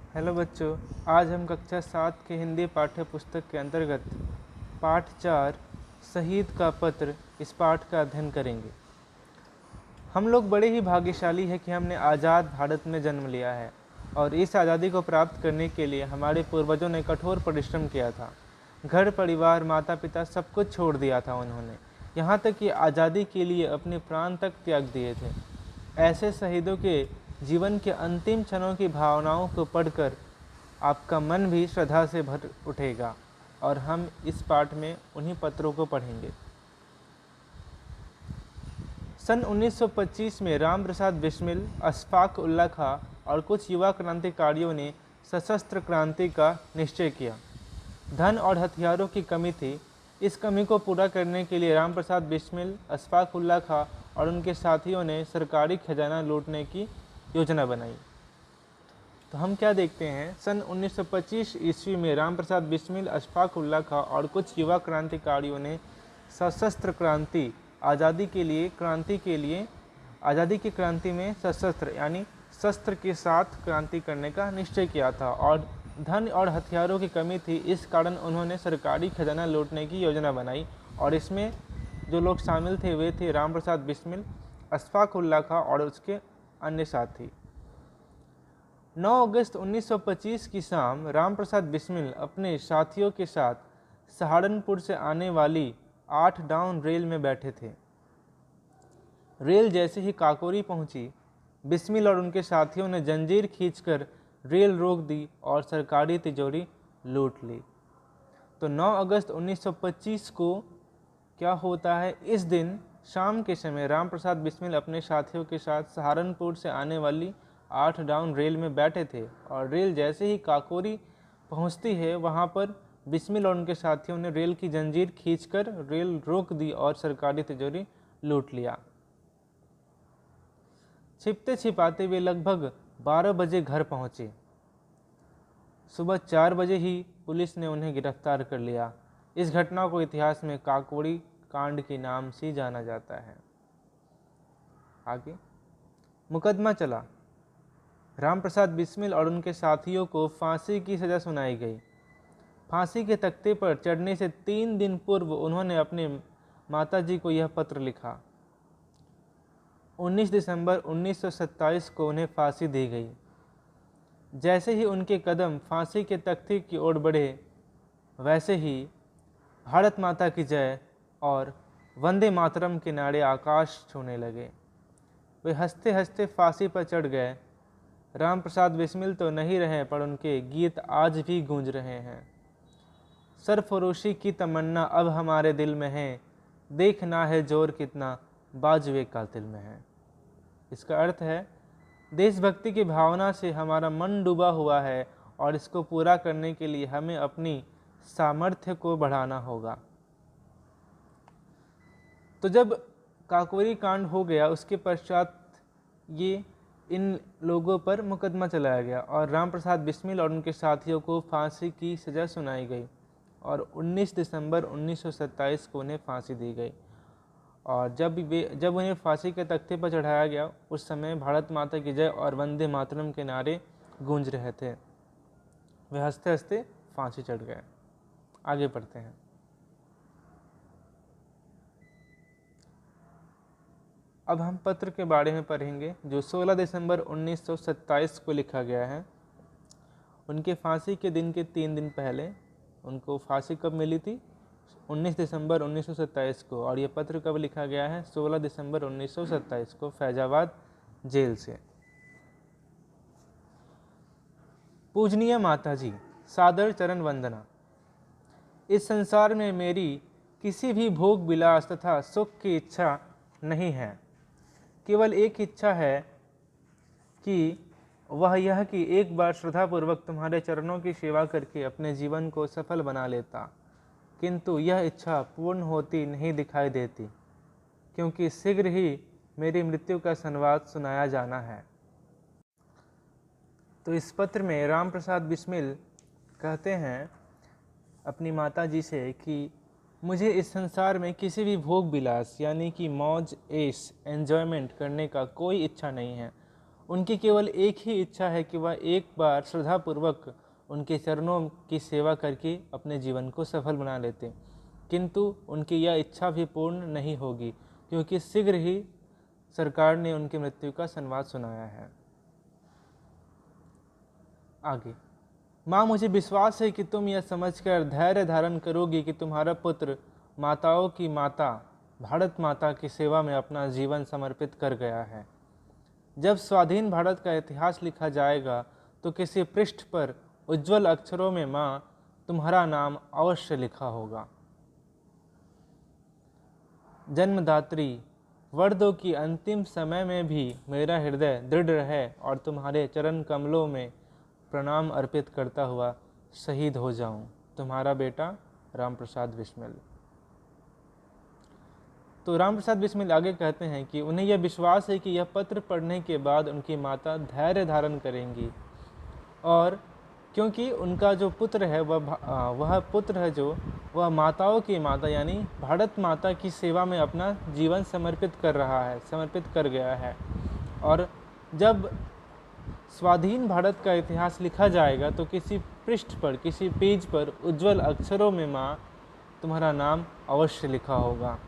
Hello बच्चों, आज हम कक्षा 7 के हिंदी पाठ्य पुस्तक के अंतर्गत पाठ 4 शहीद का पत्र इस पाठ का अध्ययन करेंगे। हम लोग बड़े ही भाग्यशाली हैं कि हमने आज़ाद भारत में जन्म लिया है और इस आज़ादी को प्राप्त करने के लिए हमारे पूर्वजों ने कठोर परिश्रम किया था। घर परिवार माता पिता सब कुछ छोड़ दिया था उन्होंने, यहाँ तक कि आज़ादी के लिए अपने प्राण तक त्याग दिए थे। ऐसे शहीदों के जीवन के अंतिम क्षणों की भावनाओं को पढ़कर आपका मन भी श्रद्धा से भर उठेगा और हम इस पाठ में उन्हीं पत्रों को पढ़ेंगे। सन 1925 में राम प्रसाद बिस्मिल, अशफाक उल्लाह खां और कुछ युवा क्रांतिकारियों ने सशस्त्र क्रांति का निश्चय किया। धन और हथियारों की कमी थी। इस कमी को पूरा करने के लिए राम प्रसाद बिस्मिल, अशफाक उल्लाह खां और उनके साथियों ने सरकारी खजाना लूटने की योजना बनाई। तो हम क्या देखते हैं, सन 1925 ईस्वी में राम प्रसाद बिस्मिल, अशफाक उल्लाह खां और कुछ युवा क्रांतिकारियों ने सशस्त्र क्रांति आज़ादी की क्रांति में सशस्त्र यानी शस्त्र के साथ क्रांति करने का निश्चय किया था और धन और हथियारों की कमी थी। इस कारण उन्होंने सरकारी खजाना लूटने की योजना बनाई और इसमें जो लोग शामिल थे वे थे राम प्रसाद बिस्मिल, अशफाक उल्लाह खां और उसके अन्य साथी। 9 अगस्त 1925 की शाम राम प्रसाद बिस्मिल अपने साथियों के साथ सहारनपुर से आने वाली 8 डाउन रेल में बैठे थे। रेल जैसे ही काकोरी पहुंची, बिस्मिल और उनके साथियों ने जंजीर खींचकर रेल रोक दी और सरकारी तिजोरी लूट ली। तो 9 अगस्त 1925 को क्या होता है, इस दिन शाम के समय राम प्रसाद बिस्मिल अपने साथियों के साथ सहारनपुर से आने वाली 8 डाउन रेल में बैठे थे और रेल जैसे ही काकोरी पहुंचती है, वहां पर बिस्मिल और उनके साथियों ने रेल की जंजीर खींचकर रेल रोक दी और सरकारी तिजोरी लूट लिया। छिपते छिपाते वे लगभग 12 बजे घर पहुंचे। सुबह 4 बजे ही पुलिस ने उन्हें गिरफ्तार कर लिया। इस घटना को इतिहास में काकोरी कांड के नाम से जाना जाता है। आगे मुकदमा चला। राम प्रसाद बिस्मिल और उनके साथियों को फांसी की सजा सुनाई गई। फांसी के तख्ते पर चढ़ने से 3 दिन पूर्व उन्होंने अपने माताजी को यह पत्र लिखा। 19 दिसंबर 1927 को उन्हें फांसी दी गई। जैसे ही उनके कदम फांसी के तख्ते की ओर बढ़े, वैसे ही भारत माता की जय और वंदे मातरम के नारे आकाश छूने लगे। वे हंसते हंसते फांसी पर चढ़ गए। राम प्रसाद बिस्मिल तो नहीं रहे, पर उनके गीत आज भी गूंज रहे हैं। सरफरोशी की तमन्ना अब हमारे दिल में है, देखना है जोर कितना बाजुए कातिल में है। इसका अर्थ है, देशभक्ति की भावना से हमारा मन डूबा हुआ है और इसको पूरा करने के लिए हमें अपनी सामर्थ्य को बढ़ाना होगा। तो जब काकोरी कांड हो गया, उसके पश्चात ये इन लोगों पर मुकदमा चलाया गया और राम प्रसाद बिस्मिल और उनके साथियों को फांसी की सज़ा सुनाई गई और 19 दिसंबर 1927 को उन्हें फांसी दी गई। और जब उन्हें फांसी के तख्ते पर चढ़ाया गया, उस समय भारत माता की जय और वंदे मातरम के नारे गूंज रहे थे। वे हंसते हंसते फांसी चढ़ गए। आगे पढ़ते हैं। अब हम पत्र के बारे में पढ़ेंगे जो 16 दिसंबर 1927 को लिखा गया है। उनके फांसी के दिन के 3 दिन पहले उनको फांसी कब मिली थी? 19 दिसंबर 1927 को। और ये पत्र कब लिखा गया है? 16 दिसंबर 1927 को फैजाबाद जेल से। पूजनीय माता जी, सादर चरण वंदना। इस संसार में मेरी किसी भी भोग विलास तथा सुख की इच्छा नहीं है। केवल एक इच्छा है कि वह यह कि एक बार श्रद्धापूर्वक तुम्हारे चरणों की सेवा करके अपने जीवन को सफल बना लेता, किंतु यह इच्छा पूर्ण होती नहीं दिखाई देती, क्योंकि शीघ्र ही मेरी मृत्यु का संवाद सुनाया जाना है। तो इस पत्र में राम प्रसाद बिस्मिल कहते हैं अपनी माता जी से कि मुझे इस संसार में किसी भी भोग विलास यानी कि मौज ऐश एन्जॉयमेंट करने का कोई इच्छा नहीं है उनकी केवल एक ही इच्छा है कि वह एक बार श्रद्धापूर्वक उनके चरणों की सेवा करके अपने जीवन को सफल बना लेते, किंतु उनकी यह इच्छा भी पूर्ण नहीं होगी, क्योंकि शीघ्र ही सरकार ने उनकी मृत्यु का संवाद सुनाया है। आगे, माँ, मुझे विश्वास है कि तुम यह समझकर धैर्य धारण करोगी कि तुम्हारा पुत्र माताओं की माता भारत माता की सेवा में अपना जीवन समर्पित कर गया है। जब स्वाधीन भारत का इतिहास लिखा जाएगा तो किसी पृष्ठ पर उज्जवल अक्षरों में माँ तुम्हारा नाम अवश्य लिखा होगा। जन्मदात्री, वर दो कि अंतिम समय में भी मेरा हृदय दृढ़ रहे और तुम्हारे चरण कमलों में प्रणाम अर्पित करता हुआ शहीद हो जाऊं। तुम्हारा बेटा रामप्रसाद बिस्मिल। तो रामप्रसाद बिस्मिल आगे कहते हैं कि उन्हें यह विश्वास है कि यह पत्र पढ़ने के बाद उनकी माता धैर्य धारण करेंगी, और क्योंकि उनका जो पुत्र है वह पुत्र है जो वह माताओं की माता यानी भारत माता की सेवा में अपना जीवन समर्पित कर गया है। और जब स्वाधीन भारत का इतिहास लिखा जाएगा तो किसी पृष्ठ पर, किसी पेज पर उज्जवल अक्षरों में माँ तुम्हारा नाम अवश्य लिखा होगा।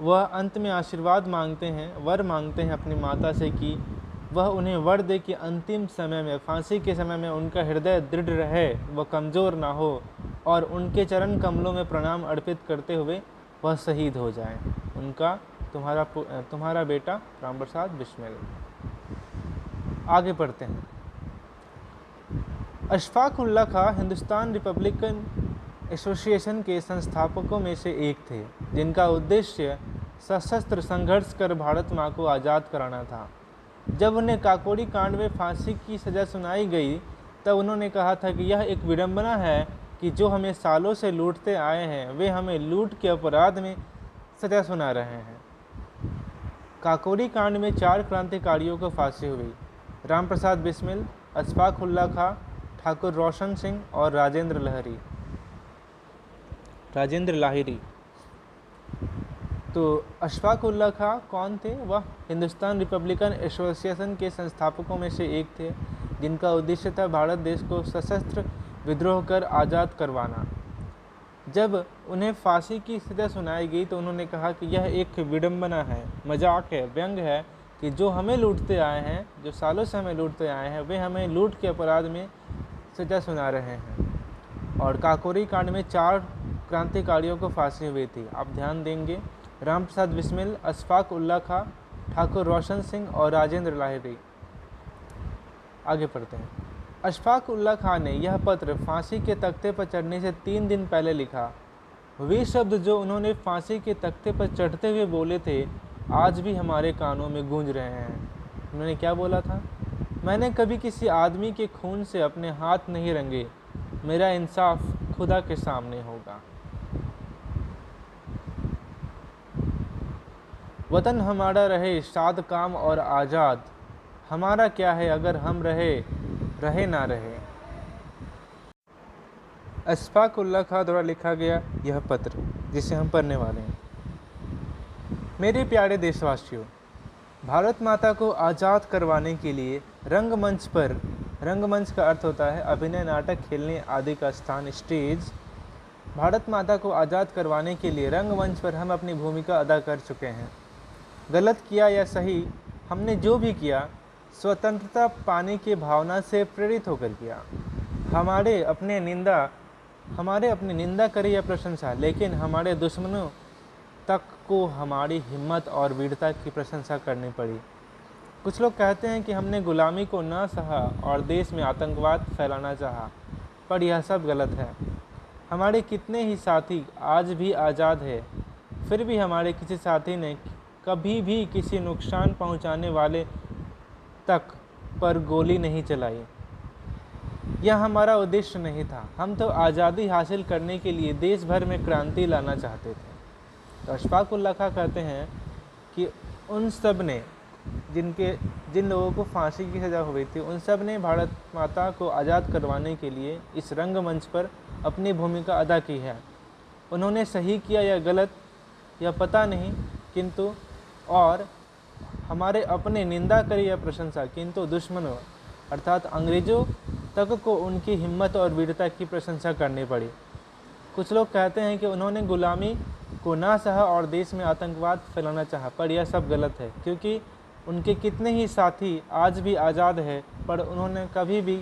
वह अंत में आशीर्वाद मांगते हैं, वर मांगते हैं अपनी माता से कि वह उन्हें वर दे कि अंतिम समय में, फांसी के समय में उनका हृदय दृढ़ रहे, वह कमज़ोर ना हो और उनके चरण कमलों में प्रणाम अर्पित करते हुए वह शहीद हो जाए। उनका तुम्हारा बेटा रामप्रसाद बिस्मिल। आगे पढ़ते हैं। अशफाक उल्लाह खां हिंदुस्तान रिपब्लिकन एसोसिएशन के संस्थापकों में से एक थे, जिनका उद्देश्य सशस्त्र संघर्ष कर भारत माँ को आज़ाद कराना था। जब उन्हें काकोरी कांड में फांसी की सज़ा सुनाई गई तब उन्होंने कहा था कि यह एक विडंबना है कि जो हमें सालों से लूटते आए हैं वे हमें लूट के अपराध में सज़ा सुना रहे हैं। काकोरी कांड में 4 क्रांतिकारियों को फांसी हुई। रामप्रसाद बिस्मिल, अशफाक उल्लाह खां, ठाकुर रोशन सिंह और राजेंद्र लाहिरी। तो अशफाक उल्लाह खां कौन थे? वह हिंदुस्तान रिपब्लिकन एसोसिएशन के संस्थापकों में से एक थे, जिनका उद्देश्य था भारत देश को सशस्त्र विद्रोह कर आज़ाद करवाना। जब उन्हें फांसी की सज़ा सुनाई गई तो उन्होंने कहा कि यह एक विडंबना है, मजाक है, व्यंग है कि जो हमें लूटते आए हैं, जो सालों से हमें लूटते आए हैं, वे हमें लूट के अपराध में सज़ा सुना रहे हैं। और काकोरी कांड में 4 क्रांतिकारियों को फांसी हुई थी। आप ध्यान देंगे, रामप्रसाद बिस्मिल, अशफाक उल्लाह खां, ठाकुर रोशन सिंह और राजेंद्र लाहिरी। आगे पढ़ते हैं। अशफाक उल्लाह खां ने यह पत्र फांसी के तख्ते पर चढ़ने से 3 दिन पहले लिखा। वे शब्द जो उन्होंने फांसी के तख्ते पर चढ़ते हुए बोले थे आज भी हमारे कानों में गूंज रहे हैं। उन्होंने क्या बोला था? मैंने कभी किसी आदमी के खून से अपने हाथ नहीं रंगे, मेरा इंसाफ खुदा के सामने होगा। वतन हमारा रहे शाद काम और आज़ाद, हमारा क्या है अगर हम रहे ना रहे। अशफाक उल्लाह खां द्वारा लिखा गया यह पत्र जिसे हम पढ़ने वाले हैं। मेरे प्यारे देशवासियों, भारत माता को आज़ाद करवाने के लिए रंगमंच का अर्थ होता है अभिनय, नाटक खेलने आदि का स्थान, स्टेज। भारत माता को आज़ाद करवाने के लिए रंगमंच पर हम अपनी भूमिका अदा कर चुके हैं। गलत किया या सही, हमने जो भी किया स्वतंत्रता पाने की भावना से प्रेरित होकर किया। हमारे अपने निंदा करे या प्रशंसा, लेकिन हमारे दुश्मनों तक को हमारी हिम्मत और वीरता की प्रशंसा करनी पड़ी। कुछ लोग कहते हैं कि हमने गुलामी को न सहा और देश में आतंकवाद फैलाना चाहा, पर यह सब गलत है। हमारे कितने ही साथी आज भी आज़ाद है, फिर भी हमारे किसी साथी ने कभी भी किसी नुकसान पहुंचाने वाले तक पर गोली नहीं चलाई। यह हमारा उद्देश्य नहीं था। हम तो आज़ादी हासिल करने के लिए देश भर में क्रांति लाना चाहते थे। तो अशफाक उल्लाह खां कहते हैं कि उन सब ने जिन लोगों को फांसी की सज़ा हुई थी, उन सब ने भारत माता को आज़ाद करवाने के लिए इस रंगमंच पर अपनी भूमिका अदा की है। उन्होंने सही किया या गलत यह पता नहीं, किंतु और हमारे अपने निंदा करी या प्रशंसा, किंतु दुश्मनों अर्थात अंग्रेजों तक को उनकी हिम्मत और वीरता की प्रशंसा करनी पड़ी। कुछ लोग कहते हैं कि उन्होंने गुलामी को ना सहा और देश में आतंकवाद फैलाना चाहा, पर यह सब गलत है, क्योंकि उनके कितने ही साथी आज भी आज़ाद है, पर उन्होंने कभी भी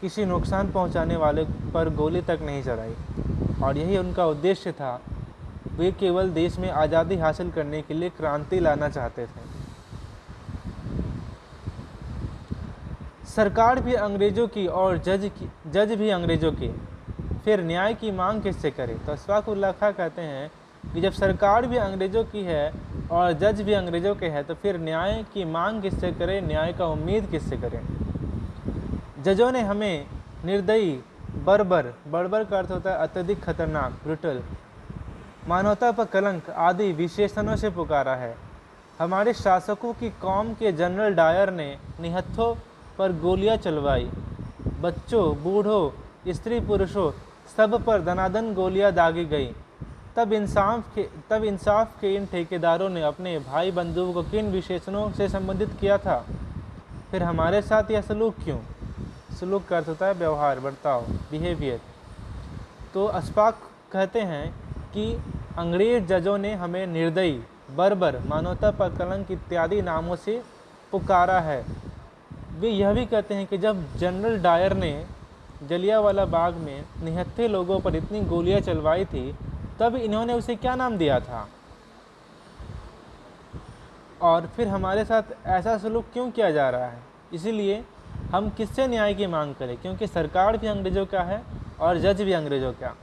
किसी नुकसान पहुंचाने वाले पर गोली तक नहीं चलाई, और यही उनका उद्देश्य था। वे केवल देश में आज़ादी हासिल करने के लिए क्रांति लाना चाहते थे। सरकार भी अंग्रेजों की और जज भी अंग्रेजों की, फिर न्याय की मांग किससे करे? तो अशफाक उल्लाह खां कहते हैं कि जब सरकार भी अंग्रेजों की है और जज भी अंग्रेजों के हैं, तो फिर न्याय की मांग किससे करें, न्याय का उम्मीद किससे करें? जजों ने हमें निर्दयी, बर्बर का अर्थ होता है अत्यधिक खतरनाक, ब्रूटल, मानवता पर कलंक आदि विशेषणों से पुकारा है। हमारे शासकों की कौम के जनरल डायर ने निहत्थों पर गोलियां चलवाई, बच्चों, बूढ़ों, स्त्री पुरुषों सब पर दनादन गोलियां दागी गई। तब इंसाफ के इन ठेकेदारों ने अपने भाई बंधुओं को किन विशेषणों से संबंधित किया था? फिर हमारे साथ यह सलूक क्यों? सलूक का अर्थ होता है व्यवहार, बर्ताव, बिहेवियर। तो अशफाक कहते हैं कि अंग्रेज जजों ने हमें निर्दयी, बर्बर, मानवता पर कलंक इत्यादि नामों से पुकारा है। वे यह भी कहते हैं कि जब जनरल डायर ने जलियांवाला बाग में निहत्थे लोगों पर इतनी गोलियां चलवाई थी, तब इन्होंने उसे क्या नाम दिया था? और फिर हमारे साथ ऐसा सलूक क्यों किया जा रहा है? इसीलिए हम किससे न्याय की मांग करें, क्योंकि सरकार भी अंग्रेजों का है और जज भी अंग्रेजों का।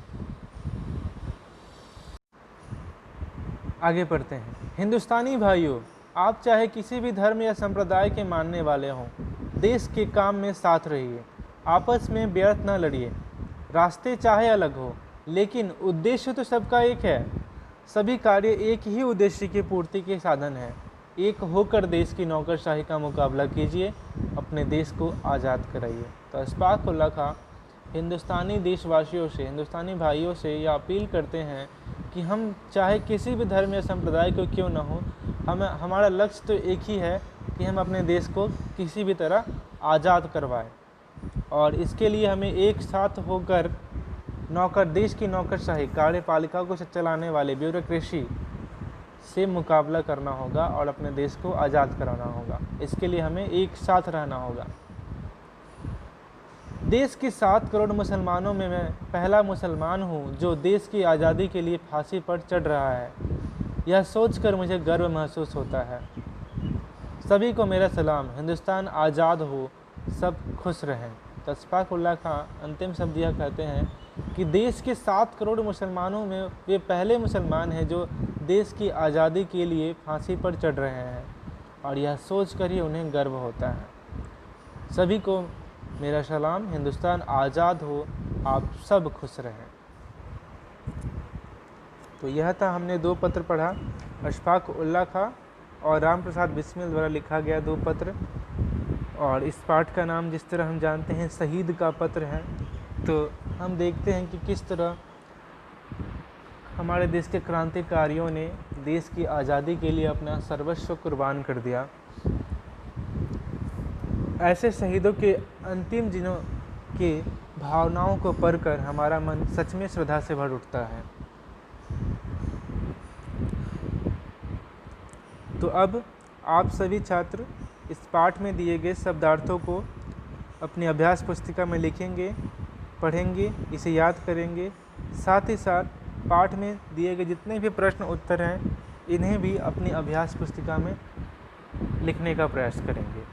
आगे पढ़ते हैं। हिंदुस्तानी भाइयों, आप चाहे किसी भी धर्म या संप्रदाय के मानने वाले हों, देश के काम में साथ रहिए, आपस में व्यर्थ न लड़िए। रास्ते चाहे अलग हो, लेकिन उद्देश्य तो सबका एक है। सभी कार्य एक ही उद्देश्य की पूर्ति के साधन हैं। एक होकर देश की नौकरशाही का मुकाबला कीजिए, अपने देश को आज़ाद कराइए। तो अशफाक उल्लाह खां हिंदुस्तानी देशवासियों से, हिंदुस्तानी भाइयों से यह अपील करते हैं कि हम चाहे किसी भी धर्म या संप्रदाय को क्यों न हो, हमारा लक्ष्य तो एक ही है कि हम अपने देश को किसी भी तरह आज़ाद करवाएं, और इसके लिए हमें एक साथ होकर देश की नौकरशाही, कार्यपालिका को चलाने वाले ब्यूरोक्रेसी से मुकाबला करना होगा और अपने देश को आज़ाद कराना होगा। इसके लिए हमें एक साथ रहना होगा। देश के 7 करोड़ मुसलमानों में मैं पहला मुसलमान हूँ जो देश की आज़ादी के लिए फांसी पर चढ़ रहा है। यह सोचकर मुझे गर्व महसूस होता है। सभी को मेरा सलाम। हिंदुस्तान आज़ाद हो, सब खुश रहें। तो अशफाक उल्लाह खां अंतिम शब्द यह कहते हैं कि देश के 7 करोड़ मुसलमानों में वे पहले मुसलमान हैं जो देश की आज़ादी के लिए फांसी पर चढ़ रहे हैं, और यह सोचकर ही उन्हें गर्व होता है। सभी को मेरा सलाम। हिंदुस्तान आज़ाद हो, आप सब खुश रहें। तो यह था, हमने 2 पत्र पढ़ा, अशफाक उल्लाह खां और राम प्रसाद बिस्मिल द्वारा लिखा गया 2 पत्र। और इस पाठ का नाम जिस तरह हम जानते हैं शहीद का पत्र है। तो हम देखते हैं कि किस तरह हमारे देश के क्रांतिकारियों ने देश की आज़ादी के लिए अपना सर्वस्व कुर्बान कर दिया। ऐसे शहीदों के अंतिम दिनों के भावनाओं को पढ़कर हमारा मन सच में श्रद्धा से भर उठता है। तो अब आप सभी छात्र इस पाठ में दिए गए शब्दार्थों को अपनी अभ्यास पुस्तिका में लिखेंगे, पढ़ेंगे, इसे याद करेंगे। साथ ही साथ पाठ में दिए गए जितने भी प्रश्न उत्तर हैं, इन्हें भी अपनी अभ्यास पुस्तिका में लिखने का प्रयास करेंगे।